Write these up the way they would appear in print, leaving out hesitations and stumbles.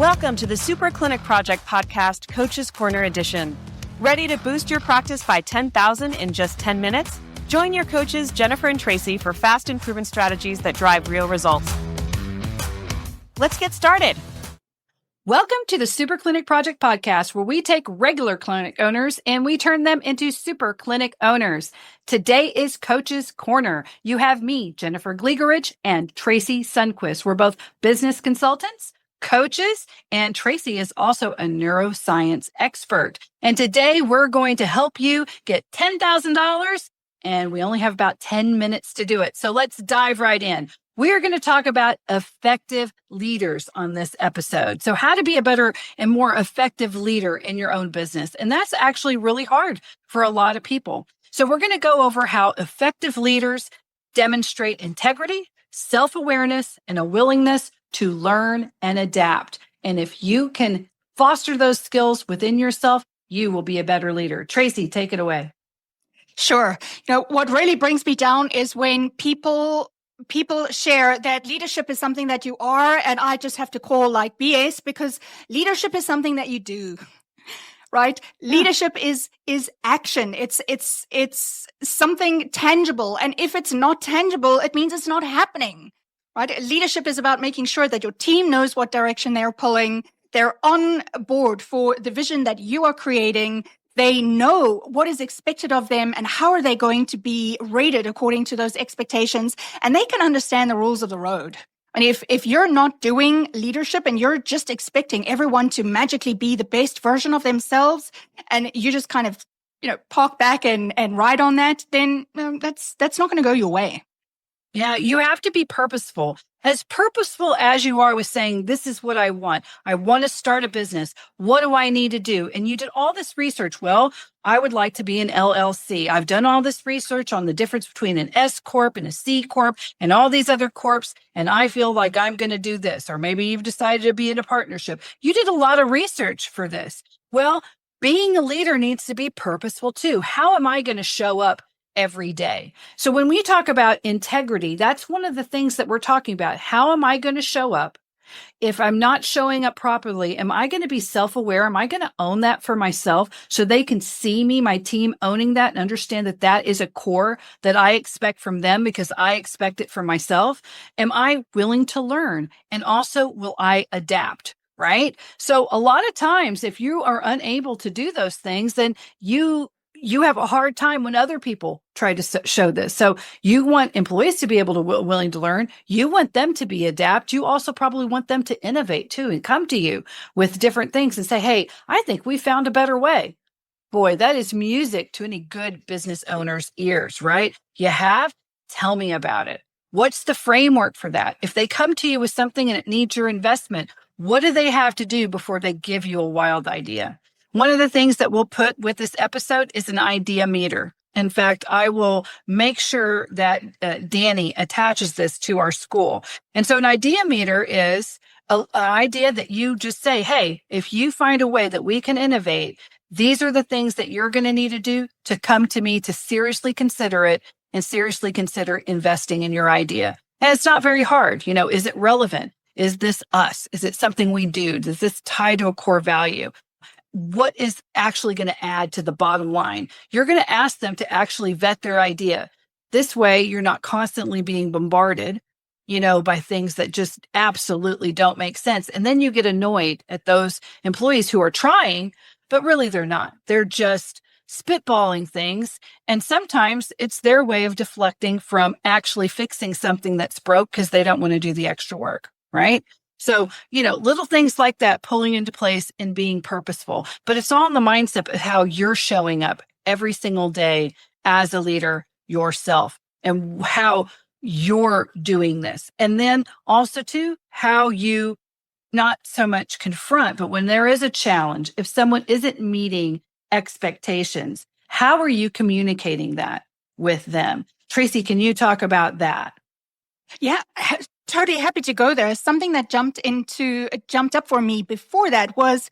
Welcome to the Super Clinic Project Podcast, Coach's Corner Edition. Ready to boost your practice by 10,000 in just 10 minutes? Join your coaches, Jennifer and Tracy, for fast and proven strategies that drive real results. Let's get started. Welcome to the Super Clinic Project Podcast, where we take regular clinic owners and we turn them into super clinic owners. Today is Coach's Corner. You have me, Jennifer Gligoric and Tracey Sundkvist. We're both business consultants, coaches, and Tracy is also a neuroscience expert. And today we're going to help you get $10,000, and we only have about 10 minutes to do it. So let's dive right in. We are going to talk about effective leaders on this episode. So how to be a better and more effective leader in your own business. And that's actually really hard for a lot of people. So we're going to go over how effective leaders demonstrate integrity, self-awareness, and a willingness to learn and adapt. And if you can foster those skills within yourself, you will be a better leader. Tracy, take it away. Sure. What really brings me down is when people share that leadership is something that you are, and I just have to call like BS, because leadership is something that you do. Right? Yeah. Leadership is action. It's something tangible. And if it's not tangible, it means it's not happening. Right? Leadership is about making sure that your team knows what direction they're pulling. They're on board for the vision that you are creating. They know what is expected of them and how are they going to be rated according to those expectations. And they can understand the rules of the road. And if you're not doing leadership and you're just expecting everyone to magically be the best version of themselves, and you just kind of, park back and ride on that, then that's not going to go your way. Yeah, you have to be purposeful as you are with saying, this is what I want. I want to start a business. What do I need to do? And you did all this research. Well, I would like to be an LLC. I've done all this research on the difference between an S Corp and a C Corp and all these other corps. And I feel like I'm going to do this. Or maybe you've decided to be in a partnership. You did a lot of research for this. Well, being a leader needs to be purposeful too. How am I going to show up every day? So when we talk about integrity, that's one of the things that we're talking about. How am I going to show up? If I'm not showing up properly, am I going to be self-aware? Am I going to own that for myself so they can see me, my team, owning that and understand that that is a core that I expect from them because I expect it from myself? Am I willing to learn? And also, will I adapt? Right? So a lot of times, if you are unable to do those things, then you have a hard time when other people try to show this. So you want employees to be able to willing to learn. You want them to be adapt. You also probably want them to innovate too and come to you with different things and say, hey, I think we found a better way. Boy, that is music to any good business owner's ears, right? You have? Tell me about it. What's the framework for that? If they come to you with something and it needs your investment, what do they have to do before they give you a wild idea? One of the things that we'll put with this episode is an idea meter. In fact, I will make sure that Danny attaches this to our school. And so an idea meter is an idea that you just say, hey, if you find a way that we can innovate, these are the things that you're going to need to do to come to me to seriously consider it and seriously consider investing in your idea. And it's not very hard. Is it relevant? Is this us? Is it something we do? Does this tie to a core value? What is actually going to add to the bottom line? You're going to ask them to actually vet their idea. This way, you're not constantly being bombarded, by things that just absolutely don't make sense. And then you get annoyed at those employees who are trying, but really they're not. They're just spitballing things. And sometimes it's their way of deflecting from actually fixing something that's broke because they don't want to do the extra work, right? So, little things like that pulling into place and being purposeful, but it's all in the mindset of how you're showing up every single day as a leader yourself and how you're doing this. And then also too, how you not so much confront, but when there is a challenge, if someone isn't meeting expectations, how are you communicating that with them? Tracy, can you talk about that? Yeah, totally happy to go there. Something that jumped up for me before that was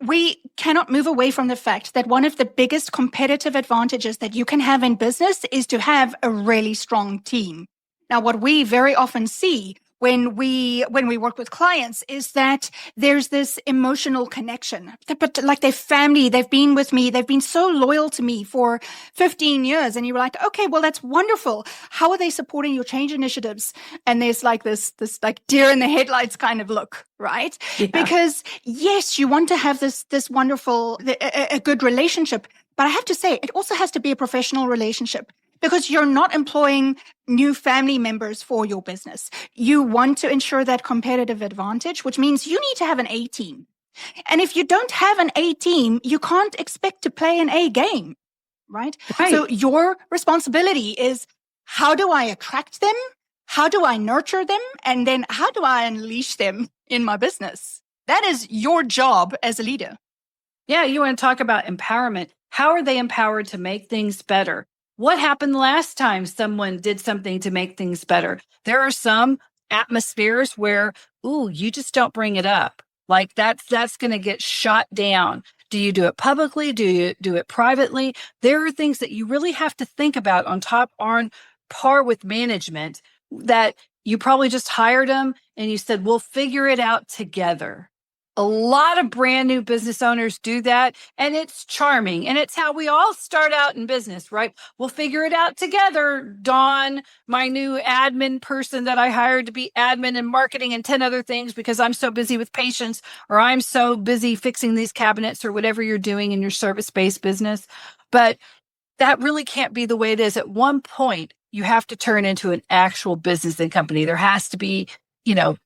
we cannot move away from the fact that one of the biggest competitive advantages that you can have in business is to have a really strong team. Now, what we very often see when we work with clients is that there's this emotional connection. But like they're family, they've been with me, they've been so loyal to me for 15 years. And you're like, okay, well, that's wonderful. How are they supporting your change initiatives? And there's like this like deer in the headlights kind of look, right? Yeah. Because yes, you want to have this wonderful, a good relationship. But I have to say, it also has to be a professional relationship, because you're not employing new family members for your business. You want to ensure that competitive advantage, which means you need to have an A team. And if you don't have an A team, you can't expect to play an A game, right? So your responsibility is, how do I attract them? How do I nurture them? And then how do I unleash them in my business? That is your job as a leader. Yeah, you want to talk about empowerment. How are they empowered to make things better? What happened last time someone did something to make things better? There are some atmospheres where, you just don't bring it up. Like that's going to get shot down. Do you do it publicly? Do you do it privately? There are things that you really have to think about on par with management, that you probably just hired them and you said, we'll figure it out together. A lot of brand new business owners do that, and it's charming, and it's how we all start out in business, right? We'll figure it out together. Dawn, my new admin person that I hired to be admin and marketing and 10 other things because I'm so busy with patients, or I'm so busy fixing these cabinets, or whatever you're doing in your service-based business. But that really can't be the way it is. At one point, you have to turn into an actual business and company. There has to be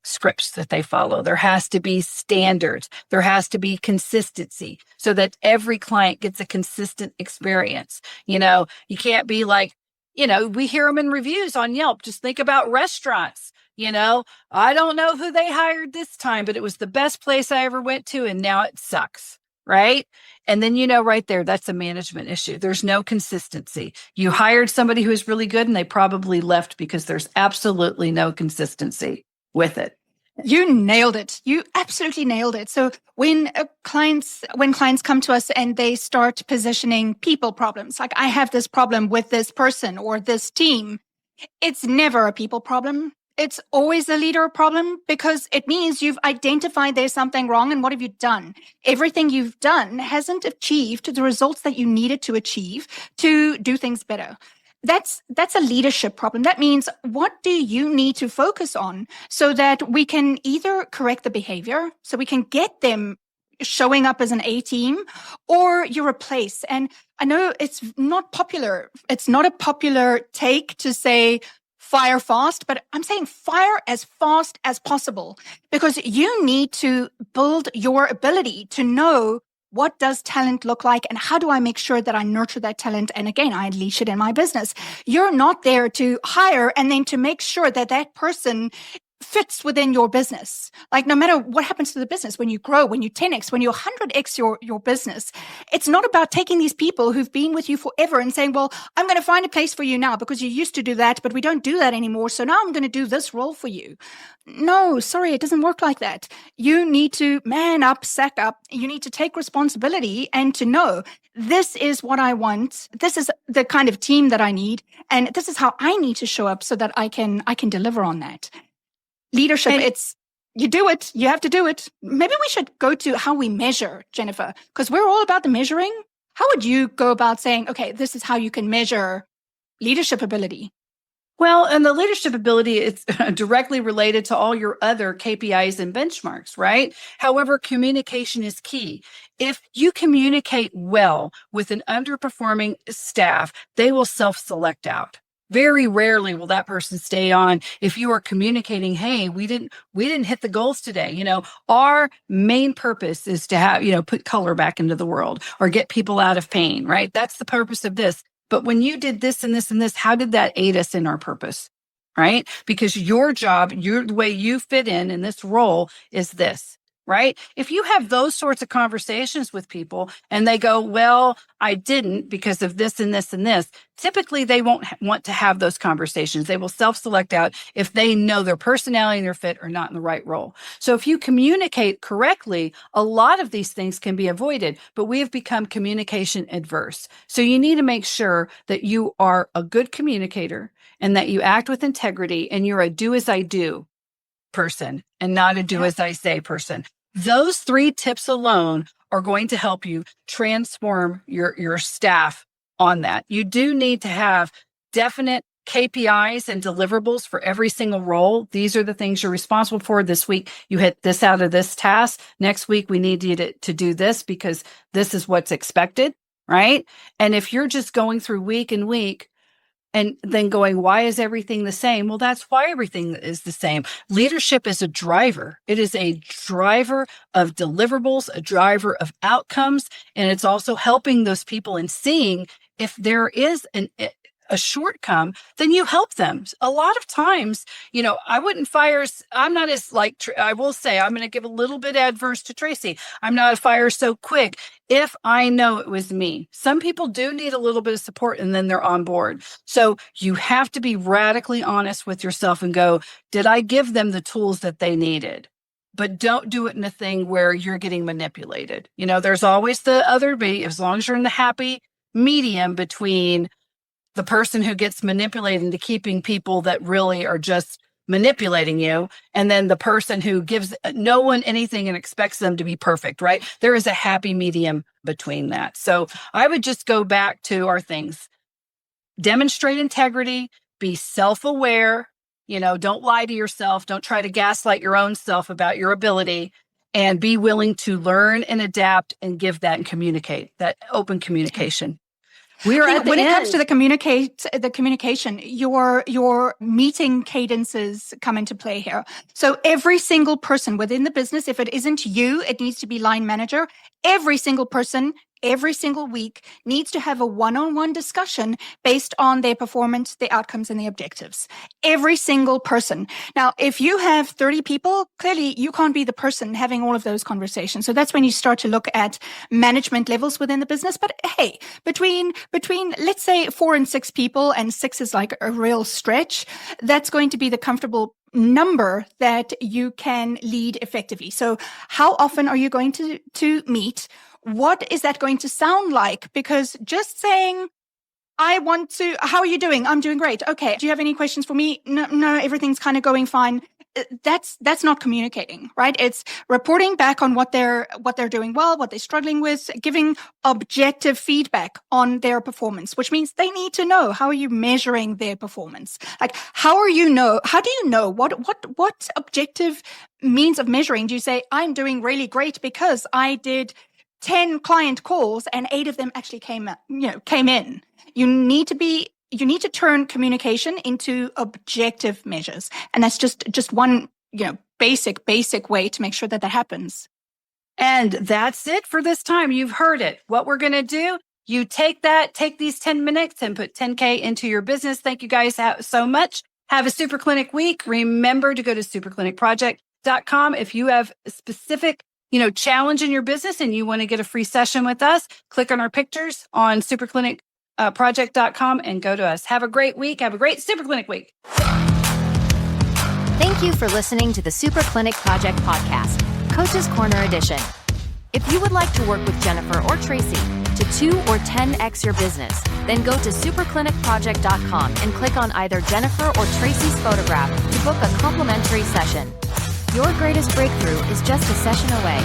scripts that they follow. There has to be standards. There has to be consistency so that every client gets a consistent experience. You can't be like, we hear them in reviews on Yelp. Just think about restaurants. I don't know who they hired this time, but it was the best place I ever went to, and now it sucks. Right? And then, right there, that's a management issue. There's no consistency. You hired somebody who's really good, and they probably left because there's absolutely no consistency with it. You nailed it. You absolutely nailed it. So when clients come to us and they start positioning people problems, like I have this problem with this person or this team, it's never a people problem. It's always a leader problem, because it means you've identified there's something wrong. And what have you done? Everything you've done hasn't achieved the results that you needed to achieve to do things better. That's a leadership problem. That means, what do you need to focus on so that we can either correct the behavior, so we can get them showing up as an A team, or you replace. And I know it's not popular. It's not a popular take to say fire fast, but I'm saying fire as fast as possible, because you need to build your ability to know, what does talent look like, and how do I make sure that I nurture that talent? And again, I unleash it in my business. You're not there to hire and then to make sure that that person fits within your business. Like, no matter what happens to the business, when you grow, when you 10x, when you 100x your business, it's not about taking these people who've been with you forever and saying, well, I'm going to find a place for you now because you used to do that, but we don't do that anymore. So now I'm going to do this role for you. No, sorry, it doesn't work like that. You need to man up, sack up. You need to take responsibility and to know, this is what I want. This is the kind of team that I need. And this is how I need to show up so that I can deliver on that. Leadership, you do it. You have to do it. Maybe we should go to how we measure, Jennifer, because we're all about the measuring. How would you go about saying, okay, this is how you can measure leadership ability? Well, and the leadership ability is directly related to all your other KPIs and benchmarks, right? However, communication is key. If you communicate well with an underperforming staff, they will self-select out. Very rarely will that person stay on if you are communicating, hey, we didn't hit the goals today. Our main purpose is to have, put color back into the world or get people out of pain, right? That's the purpose of this. But when you did this and this and this, how did that aid us in our purpose, right? Because your job, the way you fit in this role is this. Right? If you have those sorts of conversations with people and they go, well, I didn't because of this and this and this, typically they won't want to have those conversations. They will self-select out if they know their personality and their fit are not in the right role. So if you communicate correctly, a lot of these things can be avoided, but we have become communication adverse. So you need to make sure that you are a good communicator and that you act with integrity and you're a do as I do. person and not a do as I say person. Those 3 tips alone are going to help you transform your staff on that. You do need to have definite KPIs and deliverables for every single role. These are the things you're responsible for. This week, you hit this out of this task. Next week, we need you to do this because this is what's expected, right? And if you're just going through week and week and then going, why is everything the same? Well, that's why everything is the same. Leadership is a driver. It is a driver of deliverables, a driver of outcomes, and it's also helping those people and seeing if there is a shortcome, then you help them. A lot of times, I wouldn't fire. I'm not as I will say, I'm going to give a little bit adverse to Tracey. I'm not a fire so quick if I know it was me. Some people do need a little bit of support and then they're on board. So you have to be radically honest with yourself and go, did I give them the tools that they needed? But don't do it in a thing where you're getting manipulated. There's always the other B, as long as you're in the happy medium between the person who gets manipulated into keeping people that really are just manipulating you, and then the person who gives no one anything and expects them to be perfect, right? There is a happy medium between that. So I would just go back to our things. Demonstrate integrity, be self-aware, don't lie to yourself. Don't try to gaslight your own self about your ability, and be willing to learn and adapt and give that and communicate, that open communication. When it comes to the communication, your meeting cadences come into play here. So every single person within the business, if it isn't you, it needs to be line manager. Every single person, every single week needs to have a one-on-one discussion based on their performance, the outcomes, and the objectives. Every single person. Now, if you have 30 people, clearly you can't be the person having all of those conversations. So that's when you start to look at management levels within the business. But hey, between let's say 4 and 6 people, and 6 is like a real stretch, that's going to be the comfortable number that you can lead effectively. So how often are you going to meet? What is that going to sound like? Because just saying, how are you doing? I'm doing great. Okay. Do you have any questions for me? No, everything's kind of going fine. That's not communicating, right? It's reporting back on what they're doing well, what they're struggling with, giving objective feedback on their performance, which means they need to know, how are you measuring their performance? Like, how do you know what objective means of measuring? Do you say, I'm doing really great because I did 10 client calls and 8 of them actually came in? You need to turn communication into objective measures. And that's just one, basic way to make sure that happens. And that's it for this time. You've heard it. What we're going to do, you take these 10 minutes and put 10K into your business. Thank you guys so much. Have a Super Clinic week. Remember to go to superclinicproject.com. If you have a specific challenge in your business and you want to get a free session with us, click on our pictures on superclinicproject.com and go to us. Have a great week. Have a great Super Clinic week. Thank you for listening to the Super Clinic Project podcast, Coach's Corner edition. If you would like to work with Jennifer or Tracey to 2 or 10x your business, then go to superclinicproject.com and click on either Jennifer or Tracey's photograph to book a complimentary session. Your greatest breakthrough is just a session away.